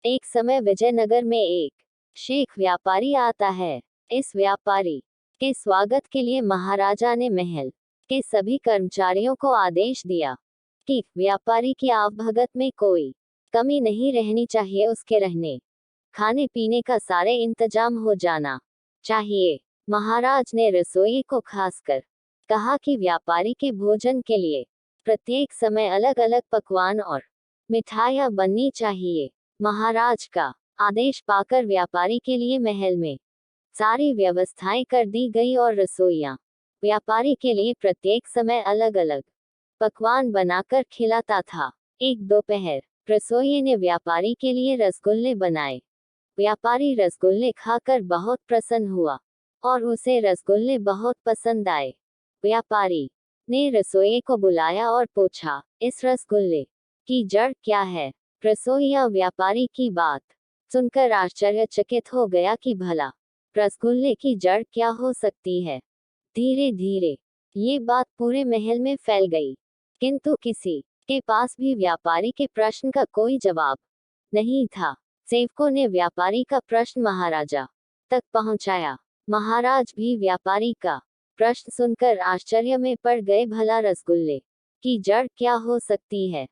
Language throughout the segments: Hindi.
एक समय विजयनगर में एक शेख व्यापारी आता है। इस व्यापारी के स्वागत के लिए महाराजा ने महल के सभी कर्मचारियों को आदेश दिया कि व्यापारी की आवभगत में कोई कमी नहीं रहनी चाहिए, उसके रहने खाने पीने का सारे इंतजाम हो जाना चाहिए। महाराज ने रसोई को खासकर कहा कि व्यापारी के भोजन के लिए प्रत्येक समय अलग अलग पकवान और मिठाइयाँ बननी चाहिए। महाराज का आदेश पाकर व्यापारी के लिए महल में सारी व्यवस्थाएं कर दी गई और रसोइया व्यापारी के लिए प्रत्येक समय अलग अलग पकवान बनाकर खिलाता था। एक दोपहर रसोइये ने व्यापारी के लिए रसगुल्ले बनाए। व्यापारी रसगुल्ले खाकर बहुत प्रसन्न हुआ और उसे रसगुल्ले बहुत पसंद आए। व्यापारी ने रसोइये को बुलाया और पूछा, इस रसगुल्ले की जड़ क्या है? रसोइया व्यापारी की बात सुनकर आश्चर्यचकित हो गया कि भला रसगुल्ले की जड़ क्या हो सकती है। धीरे धीरे ये बात पूरे महल में फैल गई, किंतु किसी के पास भी व्यापारी के प्रश्न का कोई जवाब नहीं था। सेवकों ने व्यापारी का प्रश्न महाराजा तक पहुंचाया। महाराज भी व्यापारी का प्रश्न सुनकर आश्चर्य में पड़ गए। भला रसगुल्ले की जड़ क्या हो सकती है?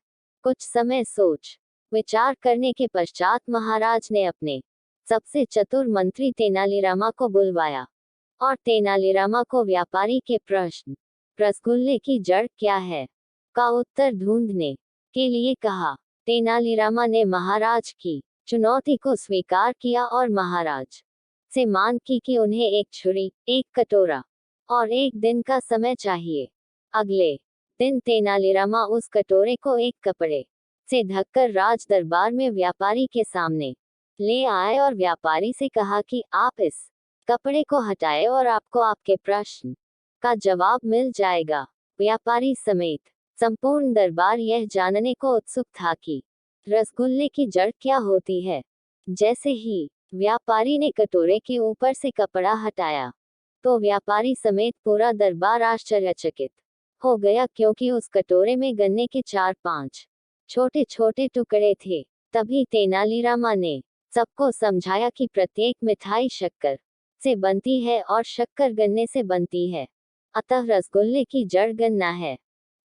कुछ समय सोच विचार करने के पश्चात महाराज ने अपने सबसे चतुर मंत्री तेनालीरामा को बुलवाया और तेनालीरामा को व्यापारी के प्रश्न रसगुल्ले की जड़ क्या है का उत्तर ढूंढने के लिए कहा। तेनालीरामा ने महाराज की चुनौती को स्वीकार किया और महाराज से मांग की कि उन्हें एक छुरी, एक कटोरा और एक दिन का समय चाहिए। अगले दिन तेनालीरामा उस कटोरे को एक कपड़े से ढककर राज दरबार में व्यापारी के सामने ले आए और व्यापारी से कहा कि आप इस कपड़े को हटाए और आपको आपके प्रश्न का जवाब मिल जाएगा। व्यापारी समेत संपूर्ण दरबार यह जानने को उत्सुक था कि रसगुल्ले की जड़ क्या होती है। जैसे ही व्यापारी ने कटोरे के ऊपर से कपड़ा हटाया तो व्यापारी समेत पूरा दरबार आश्चर्यचकित हो गया, क्योंकि उस कटोरे में गन्ने के 4-5 छोटे छोटे टुकड़े थे। तभी तेनालीरामा ने सबको समझाया कि प्रत्येक मिठाई शक्कर से बनती है और शक्कर गन्ने से बनती है, अतः रसगुल्ले की जड़ गन्ना है।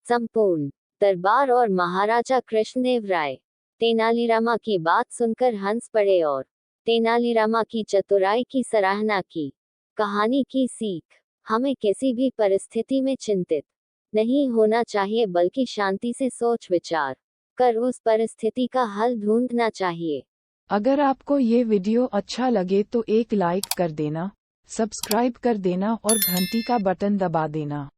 संपूर्ण दरबार और महाराजा कृष्णदेव राय तेनालीरामा की बात सुनकर हंस पड़े और तेनालीरामा की चतुराई की सराहना की। कहानी की सीख, हमें किसी भी परिस्थिति में चिंतित नहीं होना चाहिए, बल्कि शांति से सोच विचार कर उस परिस्थिति का हल ढूंढना चाहिए। अगर आपको ये वीडियो अच्छा लगे तो एक लाइक कर देना, सब्सक्राइब कर देना और घंटी का बटन दबा देना।